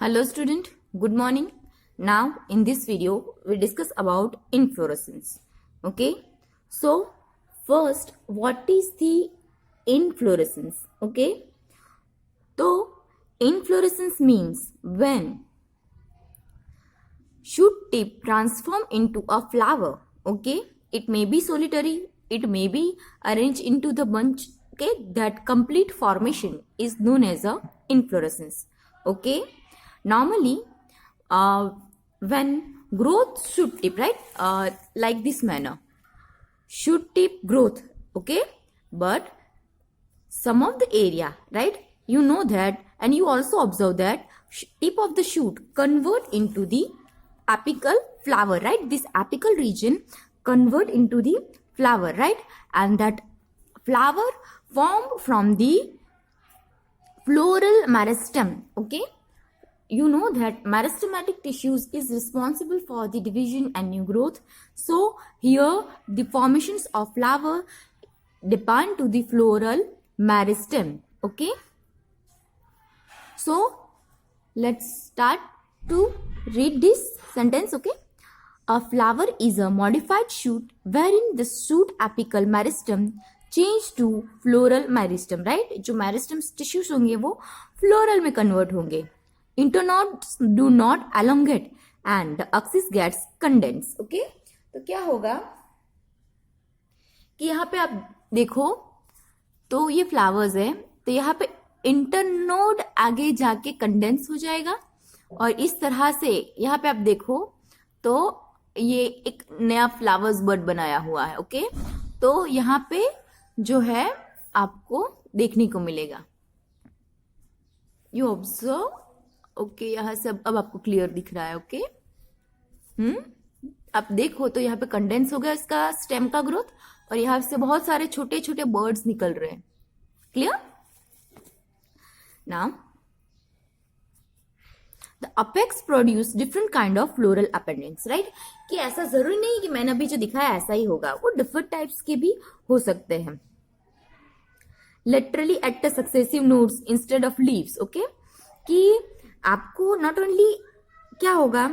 Hello student, good morning. Now in this video we discuss about inflorescence. Okay, so first what is the inflorescence? Okay, so inflorescence means when shoot tip transform into a flower. Okay, it may be solitary, it may be arranged into the bunch. Okay, that complete formation is known as a inflorescence. Okay, normally when growth shoot tip, right, like this manner, shoot tip growth. Okay, but some of the area, right, you know that, and you also observe that tip of the shoot convert into the apical flower, right? This apical region convert into the flower, right? And that flower formed from the floral meristem. Okay, you know that meristematic tissues is responsible for the division and new growth. So here the formations of flower depend to the floral meristem. Okay, so let's start to read this sentence. Okay, a flower is a modified shoot wherein the shoot apical meristem change to floral meristem, right? जो meristem tissues होंगे वो floral में convert होंगे. Internodes do not elongate and the axis gets condensed. Okay, तो क्या होगा कि यहाँ पे आप देखो तो ये फ्लावर्स है, तो यहाँ पे इंटरनोड आगे जाके कंडेंस हो जाएगा और इस तरह से यहाँ पे आप देखो तो ये एक नया फ्लावर्स बर्ड बनाया हुआ है. ओके, तो यहाँ पे जो है आपको देखने को मिलेगा. You observe. ओके, यहाँ से अब आपको क्लियर दिख रहा है. ओके, आप देखो तो यहाँ पे कंडेंस हो गया इसका स्टेम का ग्रोथ और यहाँ से बहुत सारे छोटे छोटे बर्ड्स निकल रहे हैं. Clear? Now the apex produce different kind of floral appendages, right? कि ऐसा जरूरी नहीं कि मैंने अभी जो दिखाया ऐसा ही होगा, वो डिफरेंट टाइप्स के भी हो सकते हैं. Laterally at the successive nodes instead of leaves. Okay, कि आपको नॉट ओनली क्या होगा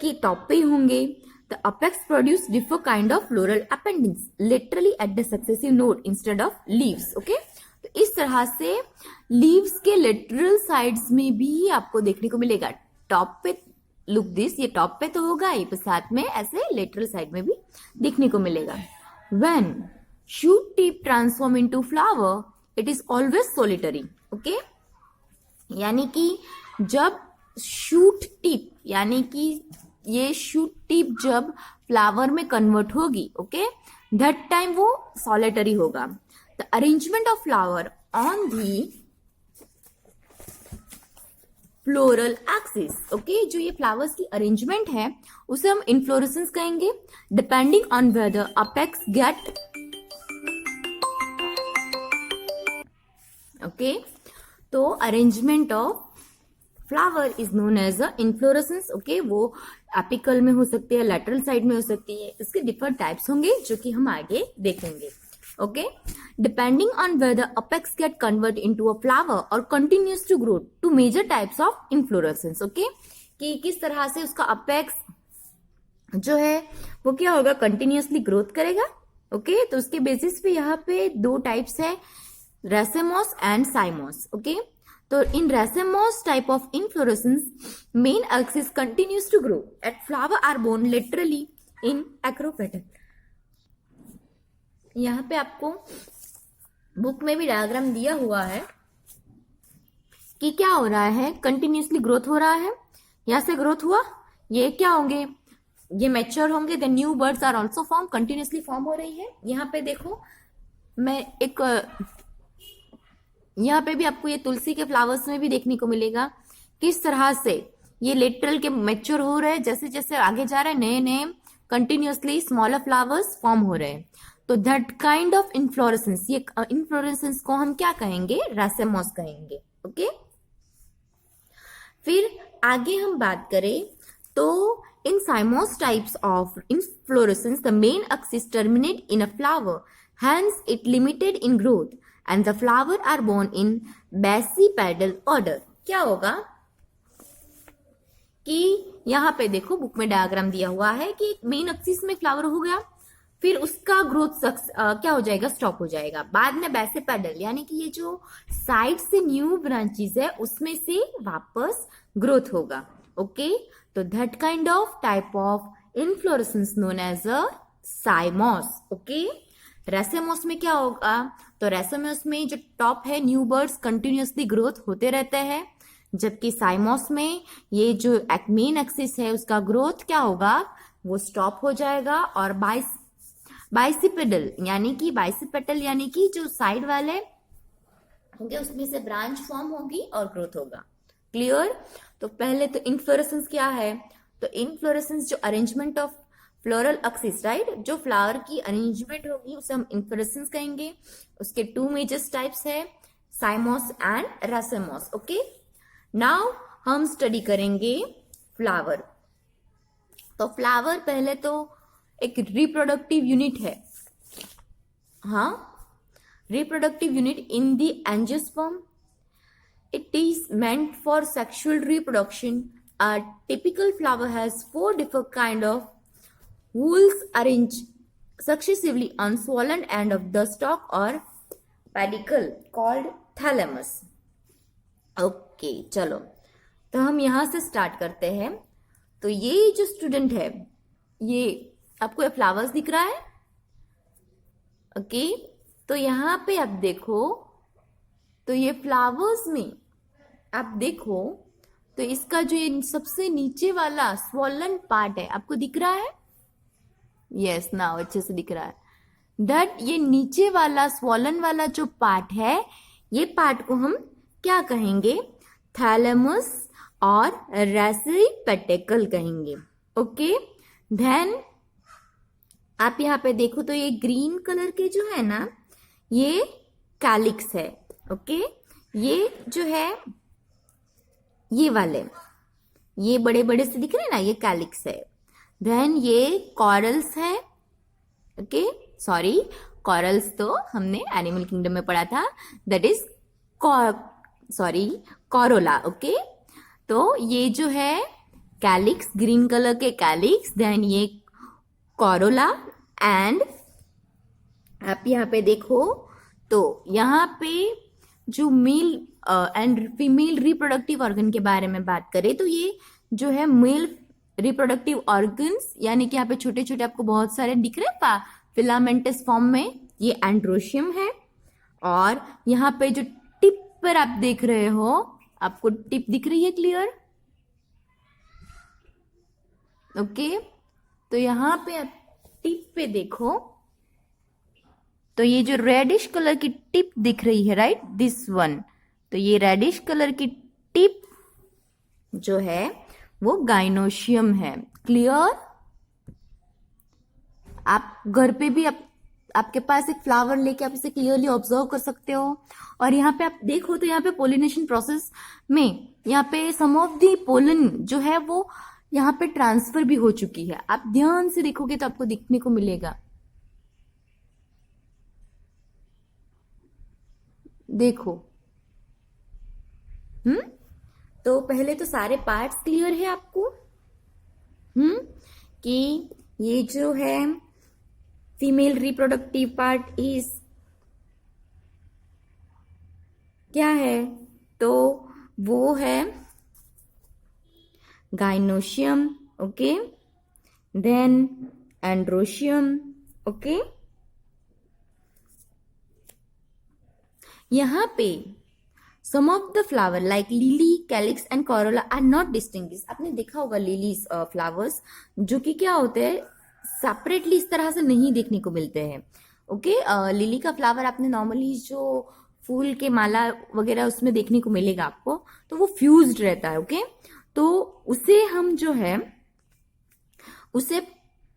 कि टॉप पे ही होंगे. The apex produce different kind of floral appendages laterally at the successive node instead of leaves. Okay, तो इस तरह से लीव्स के लेटरल साइड्स में भी आपको देखने को मिलेगा. टॉप पे लुक दिस, ये टॉप पे तो होगा ही, पर साथ में ऐसे लेटरल साइड में भी देखने को मिलेगा. When shoot tip transform into flower it is always solitary. Okay, यानी कि जब शूट टिप, यानी कि ये शूट टिप जब फ्लावर में कन्वर्ट होगी, ओके, दैट टाइम वो सोलिटरी होगा. The arrangement of flower on the floral axis. Okay, जो ये फ्लावर्स की अरेंजमेंट है उसे हम इन्फ्लोरेसेंस कहेंगे. Depending on whether apex get. Okay, तो arrangement of flower is known as a inflorescence. Okay, वो एपिकल में हो सकती है, लैटरल साइड में हो सकती है. इसके डिफरेंट टाइप्स होंगे जो कि हम आगे देखेंगे. Okay, depending on whether apex get convert into a flower और continues to grow to major types of inflorescence. Okay, कि किस तरह से उसका अपेक्स जो है वो क्या होगा, कंटिन्यूसली ग्रोथ करेगा. ओके, तो उसके बेसिस पे यहाँ पे दो टाइप्स है, रेसेमोस एंड साइमोस. ओके, तो in racemose type of inflorescence main axis continues to grow at flower are borne literally in acropetal. यहाँ पे आपको बुक में भी डायग्राम दिया हुआ है कि क्या हो रहा है, कंटिन्यूसली ग्रोथ हो रहा है. यहाँ से ग्रोथ हुआ, ये क्या होंगे, ये मैच्योर होंगे, the new buds are also form, continuously form हो रही है. यहाँ पे देखो, मैं एक यहाँ पे भी आपको ये तुलसी के फ्लावर्स में भी देखने को मिलेगा किस तरह से ये लेटरल के मैच्योर हो रहे हैं. जैसे जैसे आगे जा रहे हैं नए नए कंटिन्यूसली स्मॉलर फ्लावर्स फॉर्म हो रहे हैं. तो दैट काइंड ऑफ इन्फ्लोरेसेंस, ये इन्फ्लोरेसेंस को हम क्या कहेंगे, रेसेमोस कहेंगे. ओके, फिर आगे हम बात करें तो in cymose types of inflorescence the main axis terminate in a flower, hence it limited in growth and the flower are born in basipetal order. क्या होगा कि यहाँ पे देखो बुक में डायग्राम दिया हुआ है कि एक मेन एक्सिस में फ्लावर हो गया, फिर उसका ग्रोथ क्या हो जाएगा, स्टॉप हो जाएगा। बाद में बेसिपेटल यानी कि ये जो साइड से न्यू ब्रांचेस है उसमें से वापस ग्रोथ होगा। ओके, तो that kind of type of inflorescence known as a cymose. Okay, racemose में क्या होगा, तो रेसेमोस में जो टॉप है न्यू बर्ड्स कंटिन्यूअसली ग्रोथ होते रहते हैं, जबकि साइमोस में ये जो मेन एक्सिस है उसका ग्रोथ क्या होगा, वो स्टॉप हो जाएगा। और बाइसिपेडल यानी कि जो साइड वाले होंगे उसमें से ब्रांच फॉर्म होगी और ग्रोथ होगा। क्लियर। तो पहले तो इनफ्लोरेसेंस क्या है, तो इनफ्लोरेसेंस जो arrangement of floral axis, right, जो फ्लावर की अरेंजमेंट होगी उसे हम इनफ्लोरेसेंस कहेंगे। उसके टू मेजर टाइप्स है, साइमोस एंड रासेमोस। ओके, नाउ हम स्टडी करेंगे फ्लावर। तो फ्लावर पहले तो एक रिप्रोडक्टिव यूनिट है। हाँ, reproductive unit in the angiosperm. It is meant for sexual reproduction. A typical flower has 4 different kind of whorls arranged successively on swollen end of the stalk or pedicel called thalamus. Okay, चलो तो हम यहाँ से start करते हैं। तो ये जो स्टूडेंट है, ये आपको ये फ्लावर्स दिख रहा है। ओके, तो यहाँ पे आप देखो, तो ये फ्लावर्स में आप देखो तो इसका जो ये सबसे नीचे वाला स्वॉलन पार्ट है आपको दिख रहा है। यस, नाउ अच्छे से दिख रहा है। दैट ये नीचे वाला स्वॉलन वाला जो पार्ट है, ये पार्ट को हम क्या कहेंगे, थैलेमस और रेसरी पेटिकल कहेंगे। ओके, देन आप यहाँ पे देखो तो ये ग्रीन कलर के जो है ना, ये कैलिक्स है। ओके, ये जो है ये वाले, ये बड़े बड़े से दिख रहे हैं ना, ये कैलिक्स है। देन ये कॉरल्स है। ओके, सॉरी, कॉरल्स तो हमने एनिमल किंगडम में पढ़ा था, दैट इज कोरोला। ओके, तो ये जो है कैलिक्स, ग्रीन कलर के कैलिक्स, देन ये कोरोला। एंड आप यहाँ पे देखो तो यहाँ पे जो mail and female reproductive organ के बारे में बात करें तो ये जो है मेल रिप्रोडक्टिव ऑर्गन्स, यानी कि यहाँ पे छोटे छोटे आपको बहुत सारे दिख रहे हैं फिलामेंटस फॉर्म में, ये एंड्रोशियम है। और यहाँ पे जो टिप पर आप देख रहे हो, आपको टिप दिख रही है, क्लियर। ओके, तो यहाँ पे आप टिप पे देखो तो ये जो रेडिश कलर की टिप दिख रही है, राइट, दिस वन, तो ये रेडिश कलर की टिप जो है वो गाइनोशियम है। क्लियर। आप घर पे भी आपके पास एक फ्लावर लेके आप इसे क्लियरली ऑब्जर्व कर सकते हो। और यहाँ पे आप देखो तो यहाँ पे पोलिनेशन प्रोसेस में यहाँ पे सम ऑफ दी पोलन जो है वो यहाँ पे ट्रांसफर भी हो चुकी है। आप ध्यान से देखोगे तो आपको दिखने को मिलेगा। देखो, तो पहले तो सारे पार्ट्स क्लियर है आपको, कि ये जो है फीमेल रिप्रोडक्टिव पार्ट इज क्या है, तो वो है gynoecium. Okay, then androecium. Okay, यहाँ पे some of the flower like lily, calyx and corolla are not distinguish. आपने देखा होगा लिलीज फ्लावर्स जो कि क्या होते हैं, सेपरेटली इस तरह से नहीं देखने को मिलते हैं। ओके, लिली का फ्लावर आपने नॉर्मली जो फूल के माला वगैरह उसमें देखने को मिलेगा आपको, तो वो फ्यूज्ड रहता है। ओके, तो उसे हम जो है उसे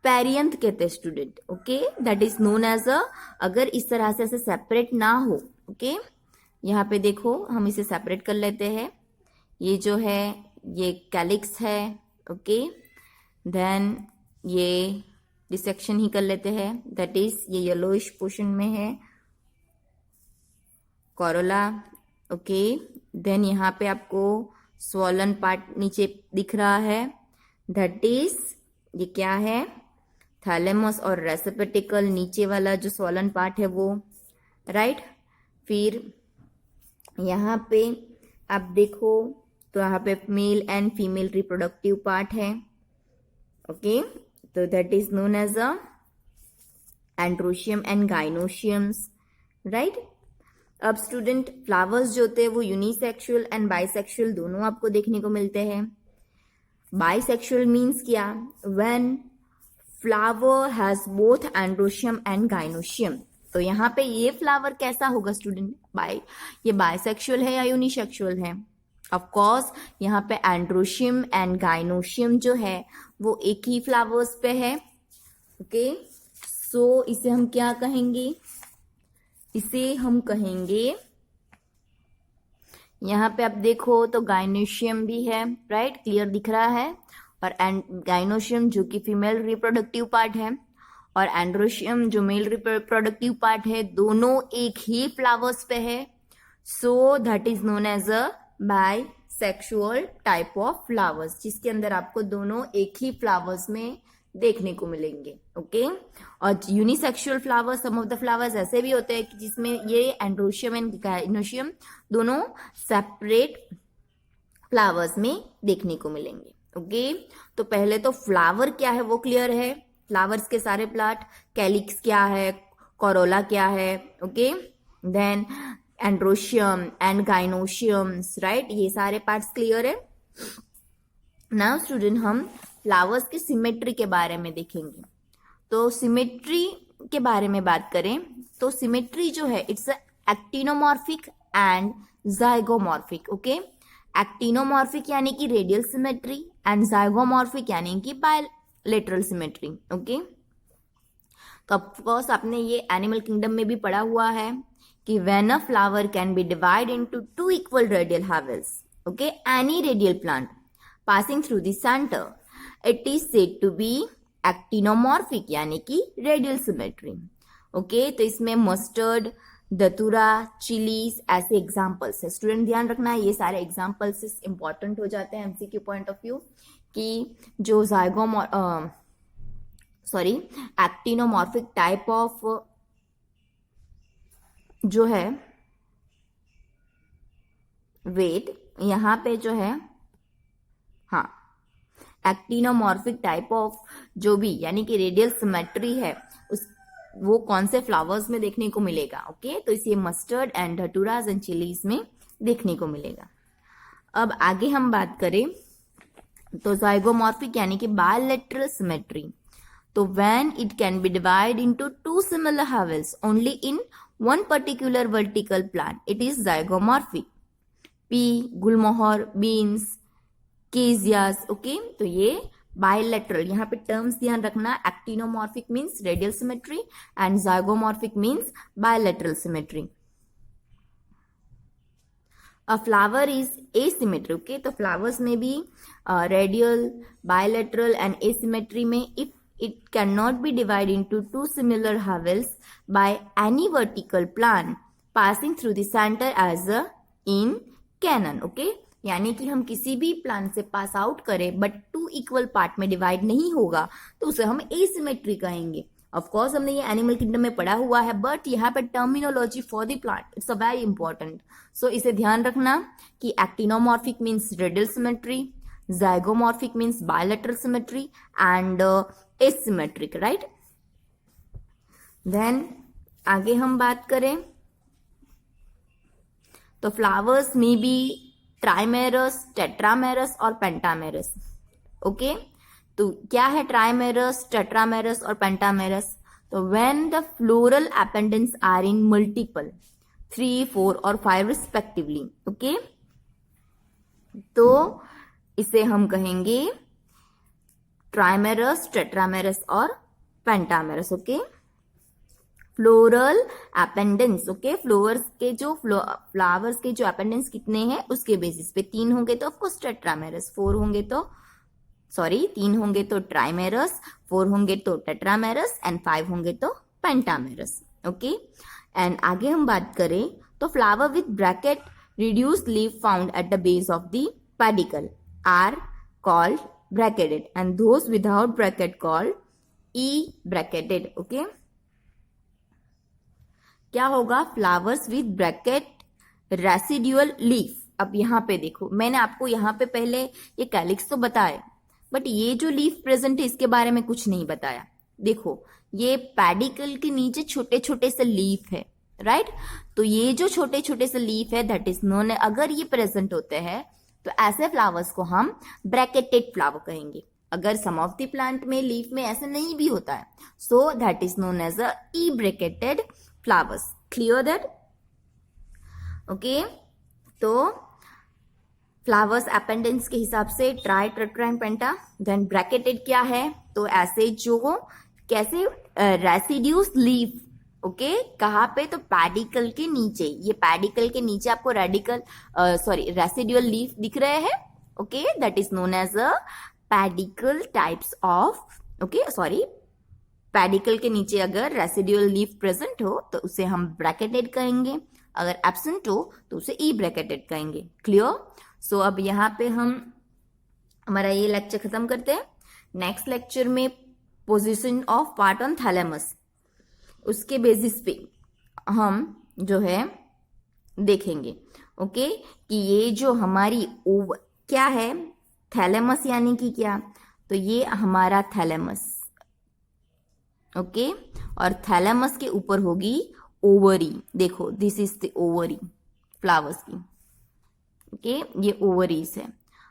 पेरियंथ कहते हैं student. Okay, that is known as a, अगर इस तरह से ऐसे सेपरेट ना हो। ओके, यहाँ पे देखो हम इसे सेपरेट कर लेते हैं। ये जो है ये कैलिक्स है। ओके, देन ये डिसेक्शन ही कर लेते हैं, दैट इज ये येलोइश पोर्शन में है कोरोला। ओके, देन यहाँ पे आपको स्वॉलन पार्ट नीचे दिख रहा है, दैट इज, ये क्या है, थैलेमस और रेसिपिटेकल, नीचे वाला जो स्वॉलन पार्ट है वो, राइट। फिर यहाँ पे आप देखो तो यहाँ पे male and female reproductive part है, ओके। तो that is known as a androecium and gynoeciums, right. अब स्टूडेंट फ्लावर्स जो होते हैं वो यूनिसेक्सुअल एंड बाइसेक्सुअल दोनों आपको देखने को मिलते हैं। बाइसेक्सुअल मीन्स क्या, when flower has both androecium and gynoecium. तो यहाँ पे ये फ्लावर कैसा होगा स्टूडेंट, ये बाइसेक्सुअल है या यूनिसेक्सुअल है? ऑफ कोर्स यहाँ पे एंड्रोशियम एंड गाइनोशियम जो है वो एक ही फ्लावर्स पे है, ओके। सो इसे हम क्या कहेंगे, इसे हम कहेंगे, यहाँ पे आप देखो तो गाइनोशियम भी है, राइट, क्लियर दिख रहा है, और गाइनोशियम जो कि फीमेल रिप्रोडक्टिव पार्ट है और एंड्रोशियम जो मेल रिप्रोडक्टिव पार्ट है, दोनों एक ही फ्लावर्स पे है। So that is known as a bisexual type of flowers, जिसके अंदर आपको दोनों एक ही फ्लावर्स में देखने को मिलेंगे, ओके। और unisexual flowers, some of the flowers ऐसे भी होते हैं कि जिसमें ये एंड्रोशियम एंड गाइनोशियम दोनों सेपरेट फ्लावर्स में देखने को मिलेंगे, ओके। तो पहले तो फ्लावर क्या है वो क्लियर है, फ्लावर्स के सारे प्लांट, कैलिक्स क्या है, कोरोला क्या है, okay. Then androecium and gynoeciums, right, ये सारे पार्ट्स क्लियर है। नाउ स्टूडेंट हम फ्लावर्स की सिमेट्री के बारे में देखेंगे। तो सिमेट्री के बारे में बात करें तो सिमेट्री जो है it's actinomorphic and zygomorphic, okay. Actinomorphic यानी कि रेडियल सिमेट्री एंड जाइगोमॉर्फिक यानी कि बायलेटरल सिमेट्री, ओके। तो ऑफकोर्स आपने ये एनिमल किंगडम में भी पढ़ा हुआ है कि when a flower can be divide into two equal radial halves, okay, any radial plant passing through the center, it is said to be actinomorphic यानी कि रेडियल सिमेट्री, ओके। तो इसमें मस्टर्ड, दतूरा, चिलीज ऐसे एग्जाम्पल्स है। Student ध्यान रखना ये सारे एग्जाम्पल्स इंपॉर्टेंट हो जाते हैं एमसीक्यू पॉइंट ऑफ व्यू, कि जो एक्टिनोमॉर्फिक टाइप ऑफ जो है वेट, यहाँ पे जो है, हाँ, एक्टिनोमॉर्फिक टाइप ऑफ जो भी यानी कि रेडियल सिमेट्री है उस वो कौन से फ्लावर्स में देखने को मिलेगा, ओके। तो इसे मस्टर्ड एंड धतूराज एंड चिलीज में देखने को मिलेगा। अब आगे हम बात करें तो जाइगोमॉर्फिक यानी कि बायलेटरल सिमेट्री। तो when it can be divide into two similar halves only in one particular vertical plant, it is zygomorphic. Pea, gulmohar, beans, cassia, okay. तो ये बायलेटरल, यहाँ पे टर्म्स ध्यान रखना, actinomorphic means radial symmetry and zygomorphic means bilateral symmetry. A flower is asymmetry, okay. तो flowers में भी radial, bilateral and asymmetry में if it cannot be divided into two similar havels by any vertical plant passing through the center as a in canon, okay। यानी कि हम किसी भी plan से पास आउट करें बट टू इक्वल पार्ट में divide नहीं होगा तो उसे हम एसिमेट्री कहेंगे। ऑफ कोर्स हमने ये एनिमल किंगडम में पढ़ा हुआ है, बट यहाँ पे terminology for the plant it's a very important. So इसे ध्यान रखना कि actinomorphic means radial symmetry, zygomorphic means bilateral symmetry and asymmetric, right. Then आगे हम बात करें तो फ्लावर्स में भी ट्राइमेरस, टेट्रामेरस और पेंटामेरस, ओके। तो क्या है ट्राइमेरस, टेट्रामेरस और पेंटामेरस? तो when the floral appendages are in multiple 3, 4 और 5 रिस्पेक्टिवली, ओके। तो इसे हम कहेंगे ट्राइमेरस, टेट्रामेरस और pentamerous, okay. Floral appendages, okay. Flowers के जो अपेंडेंस कितने हैं उसके बेसिस पे 3 होंगे तो ऑफकोर्स टेट्रामेरस, 3 होंगे तो ट्राइमेरस, 4 होंगे तो टेट्रामेरस एंड 5 होंगे तो पेंटामेरस, ओके। एंड आगे हम बात करें तो flower with bracket reduced leaf found at the base of the pedicle are called bracketed and those without bracket called e-bracketed. Okay, क्या होगा? Flowers with bracket residual leaf. अब यहाँ पे देखो, मैंने आपको यहाँ पे पहले ये कैलिक्स तो बताया, बट ये जो लीफ प्रेजेंट है इसके बारे में कुछ नहीं बताया. देखो, ये पेडिकल के नीचे छोटे छोटे से लीफ है, राइट? तो ये जो छोटे छोटे से लीफ है दैट इज नोन, अगर ये प्रेजेंट होते हैं तो ऐसे फ्लावर्स को हम ब्रैकेटेड फ्लावर कहेंगे. अगर सम ऑफ द प्लांट में लीफ में ऐसे नहीं भी होता है, so that is known as a ebracteate flowers. Clear that? Okay, तो फ्लावर्स अपेंडेंस के हिसाब से tri, tetra, penta. Then bracteate क्या है? तो ऐसे जो कैसे रेसिड्यूस लीफ. ओके, कहाँ पे? तो पैडिकल के नीचे. ये पैडिकल के नीचे आपको रेसिड्यूअल लीफ दिख रहे हैं. Okay, that is known as a pedicel types of. Okay, sorry, pedicel के नीचे अगर रेसिड्यूअल लीफ प्रेजेंट हो तो उसे हम ब्रैकेटेड कहेंगे, अगर एब्सेंट हो तो उसे ई ब्रैकेटेड कहेंगे. क्लियर? सो अब यहाँ पे हम हमारा ये लेक्चर खत्म करते हैं. नेक्स्ट लेक्चर में position of part on thalamus, उसके बेसिस पे हम जो है देखेंगे. ओके, कि ये जो हमारी क्या है, थैलेमस यानी कि क्या? तो ये हमारा थैलेमस. ओके, और थैलेमस के ऊपर होगी ओवरी. देखो, this is the ovary flowers की. ओके, ये ओवरीज है.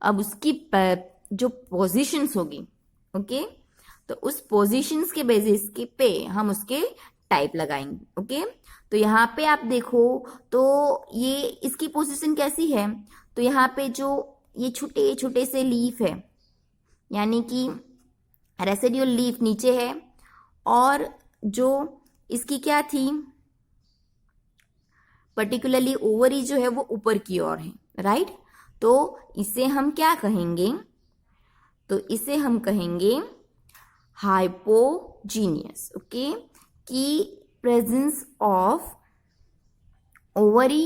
अब उसकी जो पोजीशंस होगी, ओके, तो उस पोजीशंस के बेसिस के पे हम उसके टाइप लगाएंगे. ओके, तो यहाँ पे आप देखो तो ये इसकी पोजीशन कैसी है? तो यहाँ पे जो ये छोटे छोटे से लीफ है, यानी कि रेसिड्यूअल लीफ नीचे है, और जो इसकी क्या थी, पर्टिकुलरली ओवरी जो है वो ऊपर की ओर है, राइट? तो इसे हम क्या कहेंगे? तो इसे हम कहेंगे हाइपोजीनियस. ओके, कि प्रेजेंस ऑफ ओवरी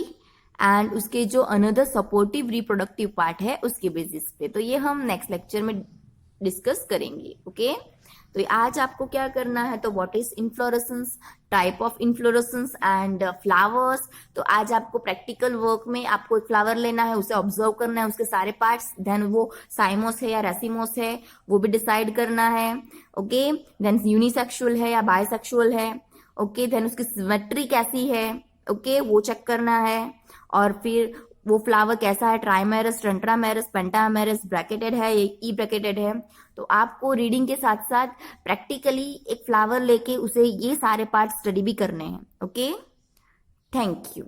एंड उसके जो अनदर सपोर्टिव रिप्रोडक्टिव पार्ट है उसके बेसिस पे. तो ये हम नेक्स्ट लेक्चर में डिस्कस करेंगे. ओके, तो आज आपको क्या करना है? तो what is inflorescence, type of inflorescence and flowers. तो आज आपको प्रैक्टिकल वर्क में आपको एक फ्लावर लेना है, उसे ऑब्जर्व करना है, उसके सारे पार्ट्स, देन वो साइमोस है या रेसिमोस है वो भी डिसाइड करना है. ओके, देन यूनिसेक्सुअल है या बायसेक्सुअल है. ओके, देन उसकी सिमेट्री कैसी है, ओके, वो चेक करना है. और फिर वो फ्लावर कैसा है, ट्राइमेरस, टेट्रामेरस, पेंटामेरस, ब्रैकेटेड है, ई ब्रैकेटेड है. तो आपको रीडिंग के साथ साथ प्रैक्टिकली एक फ्लावर लेके उसे ये सारे पार्ट स्टडी भी करने हैं. Okay, thank you.